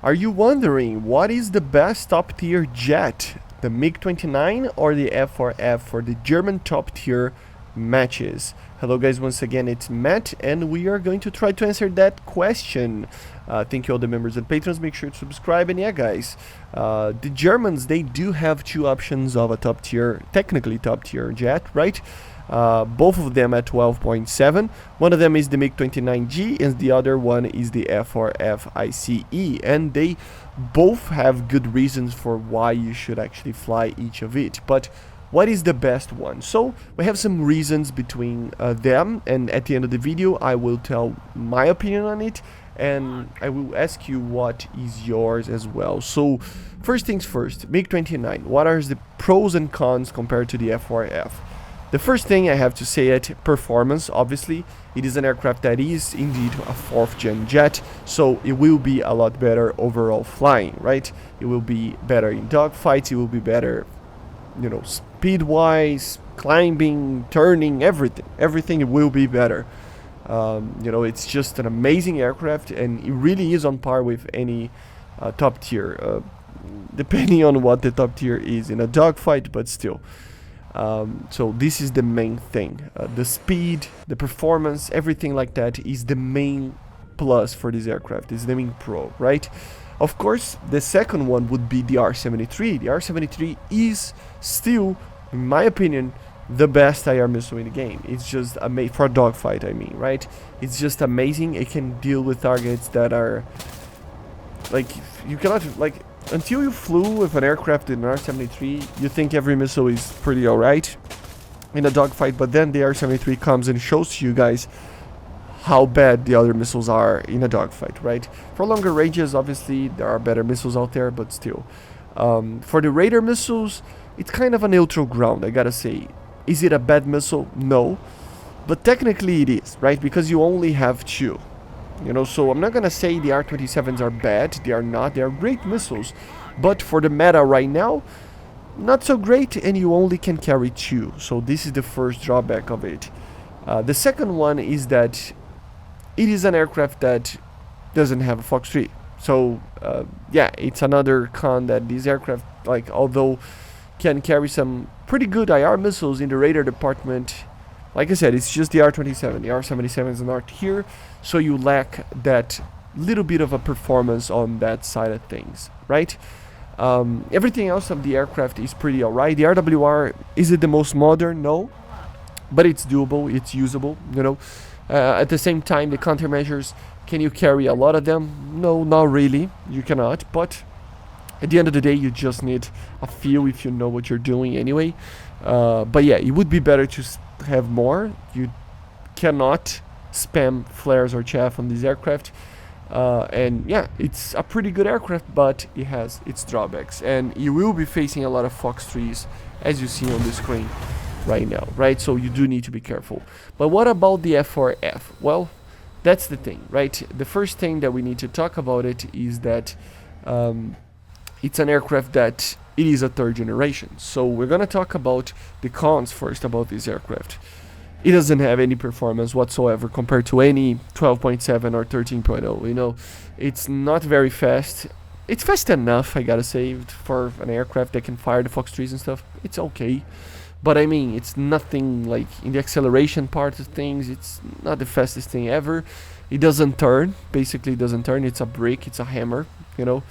Are you wondering what is the best top tier jet? The MiG-29 or the F-4F for the German top tier matches? Hello guys, once again it's Matt and we are going to try to answer that question. Thank you all the members and patrons, make sure to subscribe. And yeah guys, the Germans, they do have two options of a top tier, technically top tier jet, right? Both of them at 12.7. One of them is the MiG-29G and the other one is the F-4F ICE, and they both have good reasons for why you should actually fly each of it. But what is the best one? So we have some reasons between them, and at the end of the video I will tell my opinion on it, and I will ask you what is yours as well. So first things first, MiG-29, what are the pros and cons compared to the F-4F? The first thing I have to say at performance, obviously, it is an aircraft that is indeed a 4th gen jet, so it will be a lot better overall flying, right? It will be better in dogfights, it will be better, you know, speed-wise, climbing, turning, everything will be better. You know, it's just an amazing aircraft, and it really is on par with any top tier, depending on what the top tier is in a dogfight, but still. So this is the main thing. The speed, the performance, everything like that is the main plus for this aircraft, is the main pro, right? Of course, the second one would be the R-73. The R-73 is still, in my opinion, the best IR missile in the game. It's just amazing, for a dogfight I mean, right? It's just amazing. It can deal with targets that are, like, you cannot, like, until you flew with an aircraft in an R-73, you think every missile is pretty alright in a dogfight, but then the R-73 comes and shows you guys how bad the other missiles are in a dogfight, right? For longer ranges, obviously, there are better missiles out there, but still. For the radar missiles, it's kind of a neutral ground, I gotta say. Is it a bad missile? No. But technically it is, right? Because you only have two. You know, so I'm not gonna say the R-27s are bad, they are not, they are great missiles, but for the meta right now, not so great, and you only can carry two, so this is the first drawback of it. The second one is that it is an aircraft that doesn't have a Fox 3, so yeah, it's another con that this aircraft, like, although can carry some pretty good IR missiles in the radar department. Like I said, it's just the R-27. The R-77 is not here, so you lack that little bit of a performance on that side of things, right? Everything else of the aircraft is pretty alright. The RWR, is it the most modern? No. But it's doable, it's usable, you know. At the same time, the countermeasures, can you carry a lot of them? No, not really. You cannot, but at the end of the day, you just need a few if you know what you're doing anyway. But yeah, it would be better to have more. You cannot spam flares or chaff on this aircraft, and yeah, it's a pretty good aircraft, but it has its drawbacks, and you will be facing a lot of Fox 3s as you see on the screen right now, right? So you do need to be careful. But what about the F-4F? Well, that's the thing, right? The first thing that we need to talk about it is that it's an aircraft that it is a 3rd generation. So we're gonna talk about the cons first about this aircraft. It doesn't have any performance whatsoever compared to any 12.7 or 13.0, you know. It's not very fast. It's fast enough, I gotta say, for an aircraft that can fire the Fox 3s and stuff. It's okay. But I mean, it's nothing like in the acceleration part of things, it's not the fastest thing ever. It doesn't turn, basically it doesn't turn, it's a brick, it's a hammer, you know.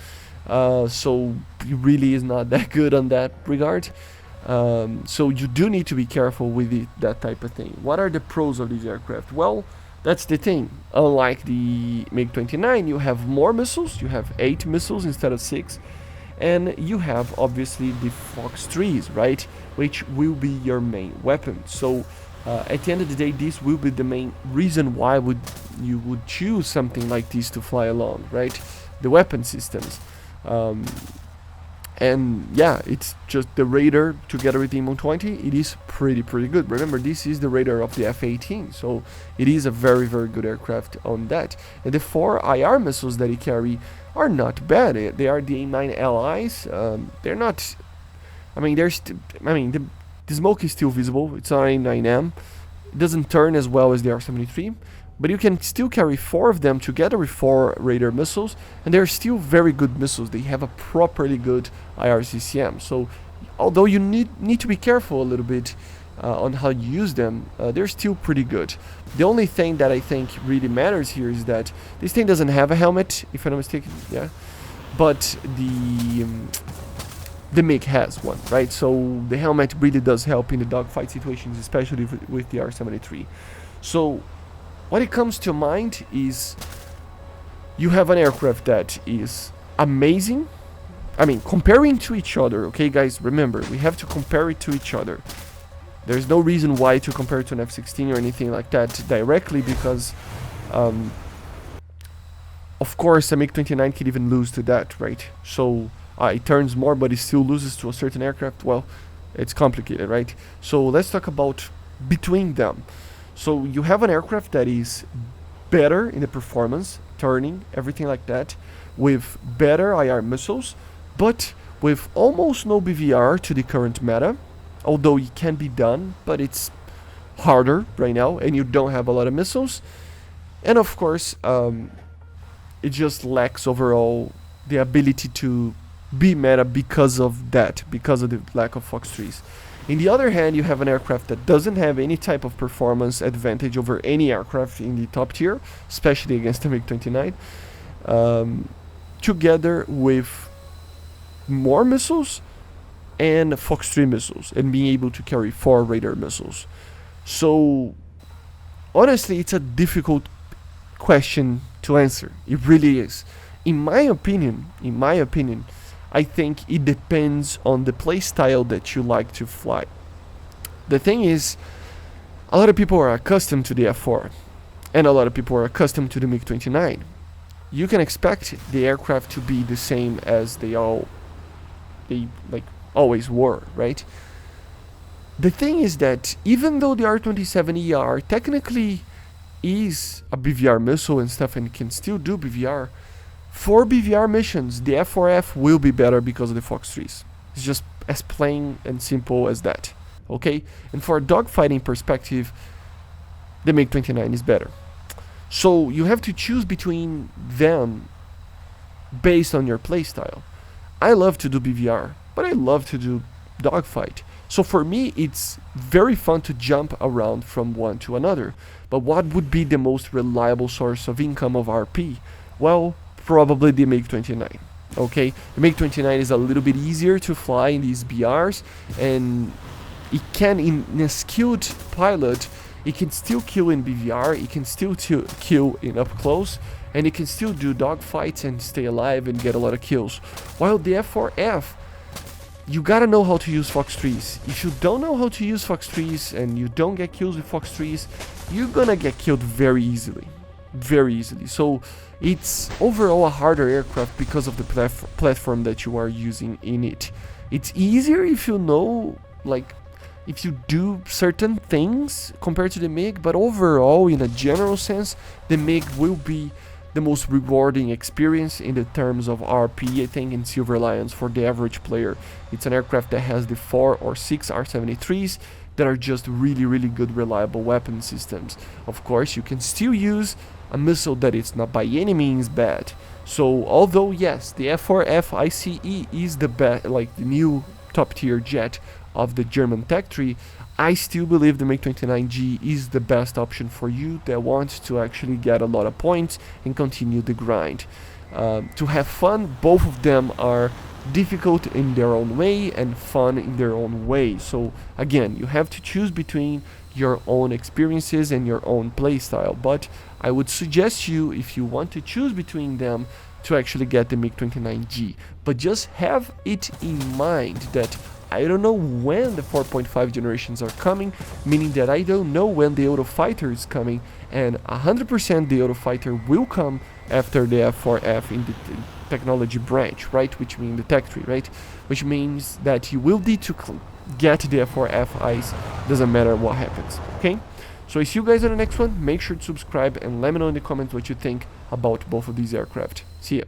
So it really is not that good on that regard. So you do need to be careful with that type of thing. What are the pros of this aircraft? Well, that's the thing. Unlike the MiG-29, you have more missiles. You have 8 missiles instead of 6. And you have, obviously, the Fox 3s, right? Which will be your main weapon. So at the end of the day, this will be the main reason why you would choose something like this to fly along, right? The weapon systems. And yeah, it's just the radar together with the M120, it is pretty good. Remember, this is the radar of the F-18, so it is a very good aircraft on that. And the 4 IR missiles that it carry are not bad. They are the A9 LIs. They're not, I mean, the smoke is still visible. It's not A9M. It doesn't turn as well as the R-73, but you can still carry 4 of them together with 4 radar missiles, and they're still very good missiles. They have a properly good IRCCM. So although you need to be careful a little bit on how you use them, they're still pretty good. The only thing that I think really matters here is that this thing doesn't have a helmet, if I'm not mistaken, yeah, but the MiG has one, right? So the helmet really does help in the dogfight situations, especially with the R-73. So what it comes to mind is you have an aircraft that is amazing. I mean, comparing to each other, okay guys, remember, we have to compare it to each other. There's no reason why to compare it to an F-16 or anything like that directly, because of course a MiG-29 can even lose to that, right? So it turns more, but it still loses to a certain aircraft. Well, it's complicated, right? So let's talk about between them. So you have an aircraft that is better in the performance, turning, everything like that, with better IR missiles, but with almost no BVR to the current meta, although it can be done, but it's harder right now, and you don't have a lot of missiles. And of course, it just lacks overall the ability to be meta because of that, because of the lack of Fox 3s. In the other hand, you have an aircraft that doesn't have any type of performance advantage over any aircraft in the top tier, especially against the MiG-29, together with more missiles and Fox 3 missiles, and being able to carry 4 radar missiles. So honestly, it's a difficult question to answer. It really is. In my opinion, I think it depends on the playstyle that you like to fly. The thing is, a lot of people are accustomed to the F4, and a lot of people are accustomed to the MiG-29. You can expect the aircraft to be the same as they always were, right? The thing is that even though the R-27ER technically is a BVR missile and stuff and can still do BVR, for BVR missions, the F-4F will be better because of the Fox 3s. It's just as plain and simple as that, okay? And for a dogfighting perspective, the MiG-29 is better. So you have to choose between them based on your playstyle. I love to do BVR, but I love to do dogfight. So for me, it's very fun to jump around from one to another. But what would be the most reliable source of income of RP? Well, probably the MiG-29. Okay, the MiG-29 is a little bit easier to fly in these BRs, and it can, in a skilled pilot, it can still kill in BVR, it can still kill in up close, and it can still do dogfights and stay alive and get a lot of kills. While the F-4F, you gotta know how to use Fox 3s. If you don't know how to use Fox 3s and you don't get kills with Fox 3s, you're gonna get killed very easily. Very easily. So it's overall a harder aircraft because of the platform that you are using in it. It's easier if you know, like, if you do certain things compared to the MiG, but overall, in a general sense, the MiG will be the most rewarding experience in the terms of RP, I think, in Silver Lions for the average player. It's an aircraft that has the 4 or 6 R-73s that are just really, really good, reliable weapon systems. Of course, you can still use a missile that is not by any means bad. So, although yes, the F-4F ICE is the best, like the new top tier jet of the German tech tree, I still believe the MiG-29G is the best option for you that wants to actually get a lot of points and continue the grind. To have fun, both of them are difficult in their own way and fun in their own way. So again, you have to choose between your own experiences and your own playstyle. But I would suggest you, if you want to choose between them, to actually get the MiG-29G. But just have it in mind that I don't know when the 4.5 generations are coming, meaning that I don't know when the Eurofighter is coming, and 100% the Eurofighter will come after the F-4F in the technology branch, right? Which means the tech tree, right? Which means that you will need to get the F-4F ICE, doesn't matter what happens, okay? So I see you guys on the next one. Make sure to subscribe and let me know in the comments what you think about both of these aircraft. See ya.